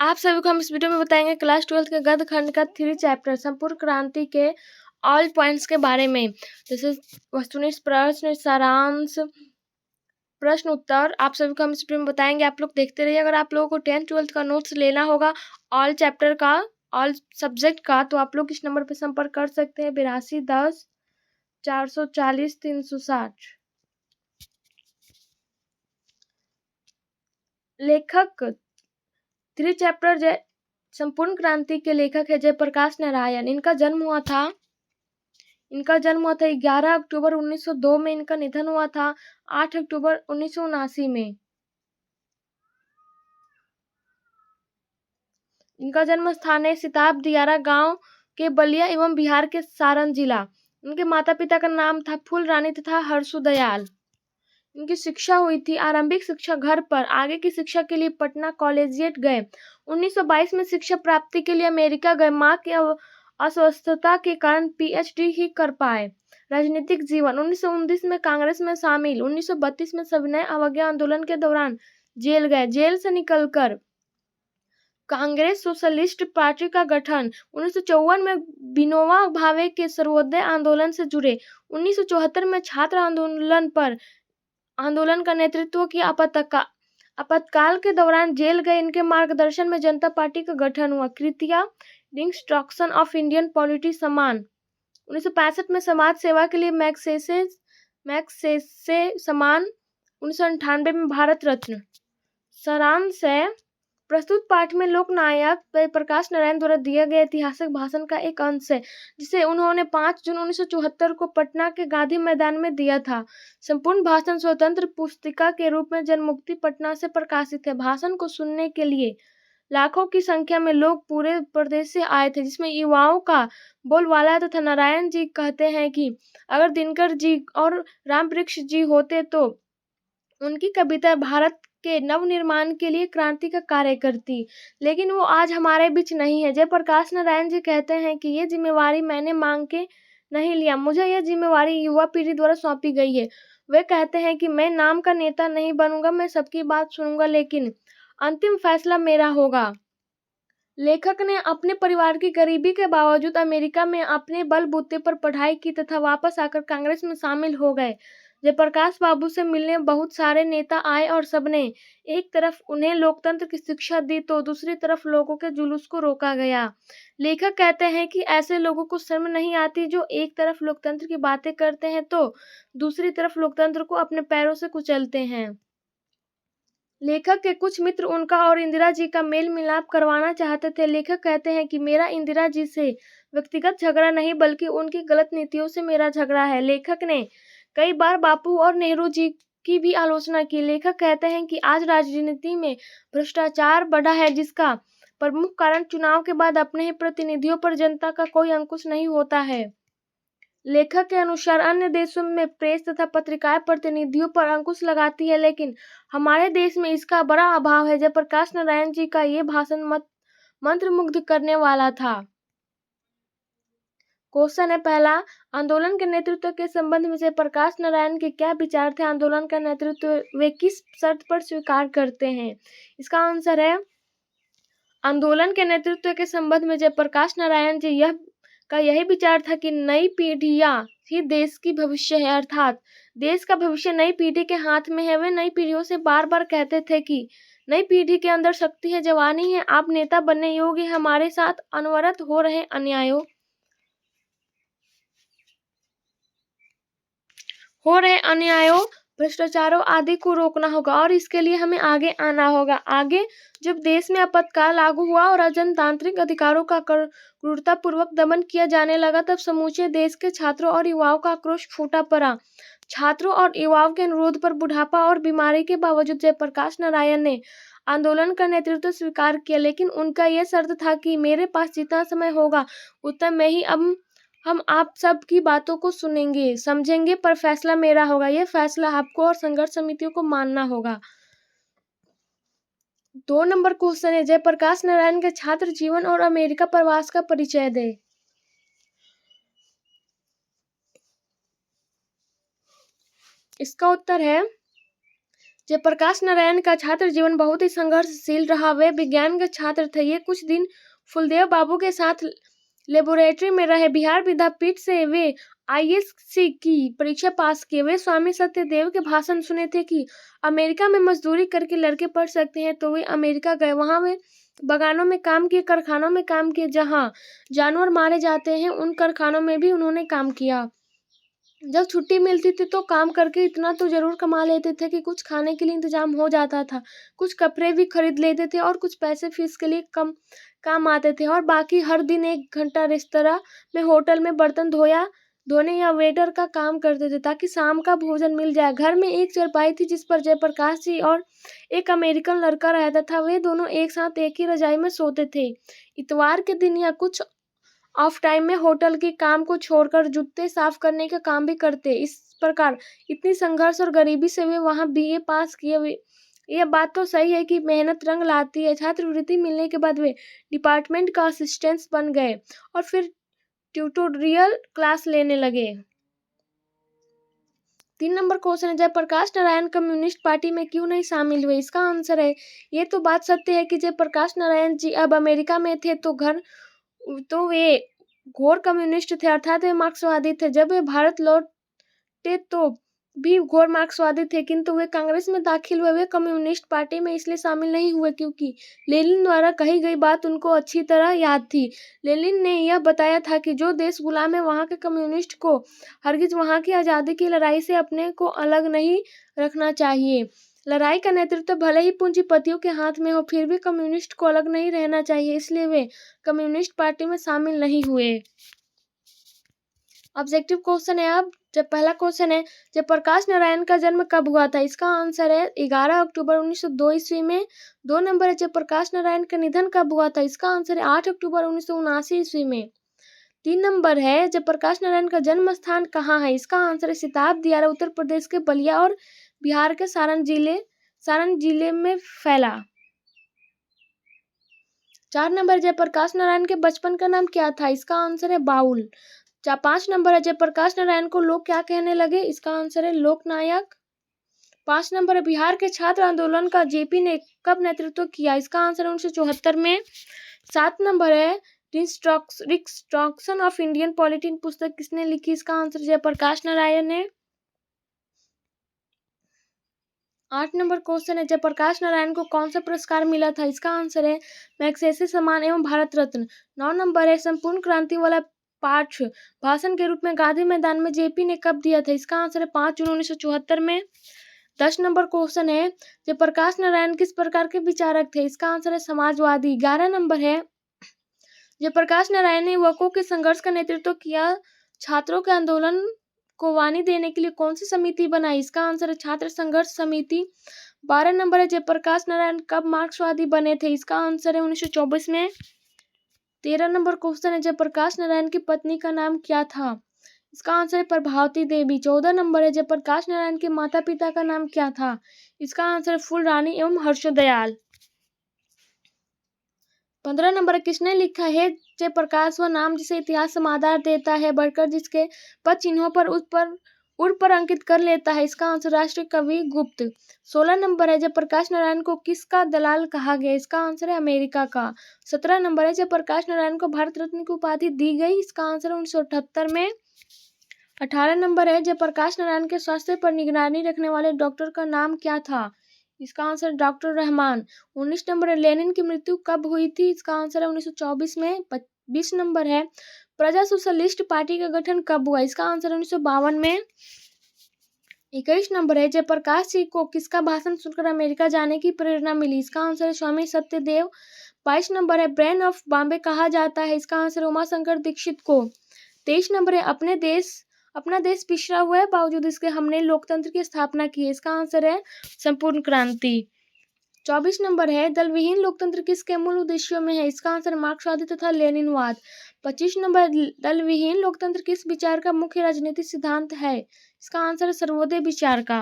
आप सभी को हम इस वीडियो में बताएंगे क्लास 12th के गद्य खंड का 3 चैप्टर संपूर्ण क्रांति के ऑल पॉइंट्स के बारे में, जैसे वस्तुनिष्ठ प्रश्न, सारांश, प्रश्न उत्तर। आप सभी को हम इस वीडियो में बताएंगे। आप लोग देखते रहिए। अगर आप लोगों को 10th-12th का नोट्स लेना होगा ऑल चैप्टर का, ऑल सब्जेक्ट का, तो आप लोग इस नंबर पर संपर्क कर सकते हैं 8210 440 360। लेखक 3 चैप्टर संपूर्ण क्रांति के लेखक है जयप्रकाश नारायण। इनका जन्म हुआ था 11 अक्टूबर 1902 में। इनका निधन हुआ था 8 अक्टूबर 1979 में। इनका जन्म स्थान है सिताब दियारा गांव के बलिया एवं बिहार के सारण जिला। इनके माता पिता का नाम था फूल रानी तथा हर्षु दयाल। इनकी शिक्षा हुई थी आरंभिक शिक्षा घर पर, आगे की शिक्षा के लिए पटना कॉलेजिएट गए। 1922 में शिक्षा प्राप्ति के लिए अमेरिका गए। मां की अस्वस्थता के कारण पीएचडी ही कर पाए। राजनीतिक जीवन 1919 में कांग्रेस में शामिल। 1932 में सविनय अवज्ञा आंदोलन के दौरान जेल गए। जेल से निकलकर कांग्रेस सोशलिस्ट पार्टी का गठन। 1954 में विनोबा भावे के सर्वोदय आंदोलन से जुड़े। 1974 में छात्र आंदोलन का नेतृत्व किया। आपातकाल के दौरान जेल गए। इनके मार्गदर्शन में जनता पार्टी का गठन हुआ। कृतियां डिस्ट्रक्शन ऑफ इंडियन पॉलिटी सम्मान। 1965 में समाज सेवा के लिए मैग्सेसे सम्मान। 1998 में भारत रत्न। सारांश है, प्रस्तुत पाठ में लोकनायक जयप्रकाश नारायण द्वारा दिए गए ऐतिहासिक भाषण का एक अंश है, जिसे उन्होंने 5 जून 1974 को पटना के गांधी मैदान में दिया था। संपूर्ण भाषण स्वतंत्र पुस्तिका के रूप में जनमुक्ति पटना से प्रकाशित है। भाषण को सुनने के लिए लाखों की संख्या में लोग पूरे प्रदेश से आए थे, जिसमें युवाओं का बोलबाला तथा नारायण जी कहते हैं कि अगर दिनकर जी और रामवृक्ष जी होते तो उनकी कविता भारत के नवनिर्माण के लिए क्रांति का कार्य करती, लेकिन वो आज हमारे बीच नहीं है। जयप्रकाश नारायण जी कहते हैं कि ये जिम्मेवारी मैंने मांग के नहीं लिया, मुझे यह जिम्मेवारी युवा पीढ़ी द्वारा सौंपी गई है। वे कहते हैं कि मैं नाम का नेता नहीं बनूंगा, मैं सबकी बात सुनूंगा, लेकिन अंतिम फैसला मेरा होगा। लेखक ने अपने परिवार की गरीबी के बावजूद अमेरिका में अपने बलबूते पर पढ़ाई की तथा वापस आकर कांग्रेस में शामिल हो गए। जयप्रकाश बाबू से मिलने बहुत सारे नेता आए और सबने एक तरफ उन्हें लोकतंत्र की शिक्षा दी तो दूसरी तरफ लोगों के जुलूस को रोका गया। लेखक कहते हैं कि ऐसे लोगों को शर्म नहीं आती जो एक तरफ लोकतंत्र की बातें करते हैं तो दूसरी तरफ लोकतंत्र को अपने पैरों से कुचलते हैं। लेखक के कुछ मित्र उनका और इंदिरा जी का मेल मिलाप करवाना चाहते थे। लेखक कहते हैं कि मेरा इंदिरा जी से व्यक्तिगत झगड़ा नहीं बल्कि उनकी गलत नीतियों से मेरा झगड़ा है। लेखक ने कई बार बापू और नेहरू जी की भी आलोचना की। लेखक कहते हैं कि आज राजनीति में भ्रष्टाचार बढ़ा है, जिसका प्रमुख कारण चुनाव के बाद अपने ही प्रतिनिधियों पर जनता का कोई अंकुश नहीं होता है। लेखक के अनुसार अन्य देशों में प्रेस तथा पत्रिकाएं प्रतिनिधियों पर अंकुश लगाती है, लेकिन हमारे देश में इसका बड़ा अभाव है। जयप्रकाश नारायण जी का ये भाषण मंत्रमुग्ध करने वाला था। क्वेश्चन है पहला, आंदोलन के नेतृत्व के संबंध में जयप्रकाश नारायण के क्या विचार थे? आंदोलन का नेतृत्व वे किस शर्त पर स्वीकार करते हैं? इसका आंसर है, आंदोलन के नेतृत्व के संबंध में जयप्रकाश नारायण जी यही विचार था कि नई पीढ़ियां ही देश की भविष्य है, अर्थात देश का भविष्य नई पीढ़ी के हाथ में है। वे नई पीढ़ियों से बार बार कहते थे कि नई पीढ़ी के अंदर शक्ति है, जवानी है, आप नेता बनने योग्य हैं। हमारे साथ अनवरत हो रहे अन्यायों भ्रष्टाचारों आदि को रोकना होगा और इसके लिए हमें आगे आना होगा। आगे जब देश में आपातकाल लागू हुआ और जनतांत्रिक अधिकारों का क्रूरतापूर्वक दमन किया जाने लगा, तब समूचे देश के छात्रों और युवाओं का आक्रोश फूटा पड़ा। छात्रों और युवाओं के अनुरोध पर बुढ़ापा और बीमारी के बावजूद जयप्रकाश नारायण ने आंदोलन का नेतृत्व स्वीकार किया, लेकिन उनका यह शर्त था कि मेरे पास जितना समय होगा उतना मैं ही हम आप सब की बातों को सुनेंगे, समझेंगे, पर फैसला मेरा होगा। यह फैसला आपको और संघर्ष समितियों को मानना होगा। 2 नंबर क्वेश्चन है, जयप्रकाश नारायण के छात्र जीवन और अमेरिका प्रवास का परिचय दे। इसका उत्तर है, जयप्रकाश नारायण का छात्र जीवन बहुत ही संघर्षशील रहा। वे विज्ञान के छात्र थे। ये कुछ दिन फुलदेव बाबू के साथ लेबोरेटरी में रहे। बिहार विद्यापीठ से वे आईएससी की परीक्षा पास किए। वे स्वामी सत्यदेव के भाषण सुने थे कि अमेरिका में मजदूरी करके लड़के पढ़ सकते हैं, तो वे अमेरिका गए। वहां वे बागानों में काम किए, कारखानों में काम किए, जहां जानवर मारे जाते हैं उन कारखानों में भी उन्होंने काम किया। जब छुट्टी मिलती थी तो काम करके इतना तो जरूर कमा लेते थे कि कुछ खाने के लिए इंतजाम हो जाता था, कुछ कपड़े भी खरीद लेते थे और कुछ पैसे फीस के लिए कम काम आते थे। और बाकी हर दिन 1 घंटा रेस्तरां में, होटल में बर्तन धोने या वेटर का काम करते थे ताकि शाम का भोजन मिल जाए। घर में एक चारपाई थी जिस पर जयप्रकाश जी और एक अमेरिकन लड़का रहता था। वे दोनों एक साथ एक ही रजाई में सोते थे। इतवार के दिन या कुछ ऑफ टाइम में होटल के काम को छोड़कर जूते साफ करने का काम भी करते। इस प्रकार इतनी संघर्ष और गरीबी से वे वहां बीए पास किए। यह बात तो सही है कि मेहनत रंग लाती है। छात्रवृत्ति मिलने के बाद वे डिपार्टमेंट का असिस्टेंट बन गए और फिर ट्यूटोरियल क्लास लेने लगे। 3 नंबर क्वेश्चन है, जयप्रकाश नारायण कम्युनिस्ट पार्टी में क्यों नहीं शामिल हुए? इसका आंसर है, ये तो बात सत्य है कि जयप्रकाश नारायण जी अब अमेरिका में थे तो वे घोर कम्युनिस्ट थे, अर्थात वे मार्क्सवादी थे। जब वे भारत लौटे तो भी घोर मार्क्सवादी थे, किंतु वे कांग्रेस में दाखिल हुए। वे कम्युनिस्ट पार्टी में इसलिए शामिल नहीं हुए क्योंकि लेनिन द्वारा कही गई बात उनको अच्छी तरह याद थी। लेनिन ने यह बताया था कि जो देश गुलाम है वहां के कम्युनिस्ट को हरगिज वहां की आजादी की लड़ाई से अपने को अलग नहीं रखना चाहिए। लड़ाई का नेतृत्व भले ही पूंजीपतियों के हाथ में हो, फिर भी कम्युनिस्ट को अलग नहीं रहना चाहिए, इसलिए वे कम्युनिस्ट पार्टी में शामिल नहीं हुए। ऑब्जेक्टिव क्वेश्चन है। अब जब पहला क्वेश्चन है, जयप्रकाश नारायण का जन्म कब हुआ था? इसका आंसर है 11 अक्टूबर 1902 ईस्वी में। 2 नंबर है, जयप्रकाश नारायण का निधन कब हुआ था? इसका आंसर है 8 अक्टूबर 1979 ईस्वी में। 3 नंबर है, जयप्रकाश नारायण का जन्म स्थान कहाँ है? इसका आंसर है सिताब दियारा, उत्तर प्रदेश के बलिया और बिहार के सारण जिले में फैला। 4 नंबर, जयप्रकाश नारायण के बचपन का नाम क्या था? इसका आंसर है बाउल। 5 नंबर है, जयप्रकाश नारायण को लोग क्या कहने लगे? इसका आंसर है लोकनायक। 5 नंबर है, बिहार के छात्र आंदोलन का जेपी ने कब नेतृत्व किया? इसका आंसर है 1974 में। 7 नंबर है, रिकंस्ट्रक्शन ऑफ इंडियन पॉलिटी पुस्तक किसने लिखी? इसका आंसर जयप्रकाश नारायण ने। 8 नंबर क्वेश्चन है, जयप्रकाश नारायण को कौन सा पुरस्कार मिला था? इसका आंसर है मैग्सेसे सम्मान एवं भारत रत्न। 9 नंबर है, संपूर्ण क्रांति वाला पाठ भाषण के रूप में गांधी मैदान में जेपी ने कब दिया था? इसका आंसर है 5 जून 1974 में। 10 नंबर क्वेश्चन है, जयप्रकाश नारायण किस प्रकार के विचारक थे? इसका आंसर है समाजवादी। 11 नंबर है, जयप्रकाश नारायण ने युवकों के संघर्ष का नेतृत्व किया। छात्रों के आंदोलन को वाणी देने के लिए कौन सी समिति बनाई? इसका आंसर है छात्र संघर्ष समिति। 12 नंबर है, जयप्रकाश नारायण कब मार्क्सवादी बने थे? इसका आंसर है 1924 में। 13 नंबर क्वेश्चन है, जयप्रकाश नारायण की पत्नी का नाम क्या था? इसका आंसर है प्रभावती देवी। 14 नंबर है, जयप्रकाश नारायण के माता पिता का नाम क्या था? इसका आंसर है फूल रानी एवं हर्षोदयाल। 15 नंबर, किसने लिखा है जयप्रकाश वह नाम जिसे इतिहास समाधान देता है, बढ़कर जिसके पद चिन्हों पर उर पर अंकित कर लेता है? इसका आंसर राष्ट्रीय कवि गुप्त। 16 नंबर है, जयप्रकाश नारायण को किसका दलाल कहा गया? इसका आंसर है अमेरिका का। 17 नंबर है, जयप्रकाश नारायण को भारत रत्न की उपाधि दी गई? इसका आंसर 1978 में। 18 नंबर है, जयप्रकाश नारायण के स्वास्थ्य पर निगरानी रखने वाले डॉक्टर का नाम क्या था? इसका आंसर डॉक्टर रहमान। 19 नंबर है, लेनिन की मृत्यु कब हुई थी? इसका आंसर है 1924 में। 20 नंबर है, प्रजा सोशलिस्ट पार्टी का गठन कब हुआ? इसका आंसर 1952 में। 21 नंबर है, जयप्रकाश जी को किसका भाषण सुनकर अमेरिका जाने की प्रेरणा मिली? इसका आंसर है स्वामी सत्यदेव। 22 नंबर है, ब्रेन ऑफ बॉम्बे कहा जाता है? इसका आंसर उमाशंकर दीक्षित को। 23 नंबर है, अपना देश पिछड़ा हुआ है बावजूद इसके हमने लोकतंत्र की स्थापना की है? इसका आंसर है संपूर्ण क्रांति। 24 नंबर है, दलविहीन लोकतंत्र किसके मूल उद्देश्यों में है? इसका आंसर मार्क्सवादी तथा लेनिनवाद। 25 नंबर, दलविहीन लोकतंत्र किस विचार का मुख्य राजनीतिक सिद्धांत है? इसका आंसर है सर्वोदय विचार का।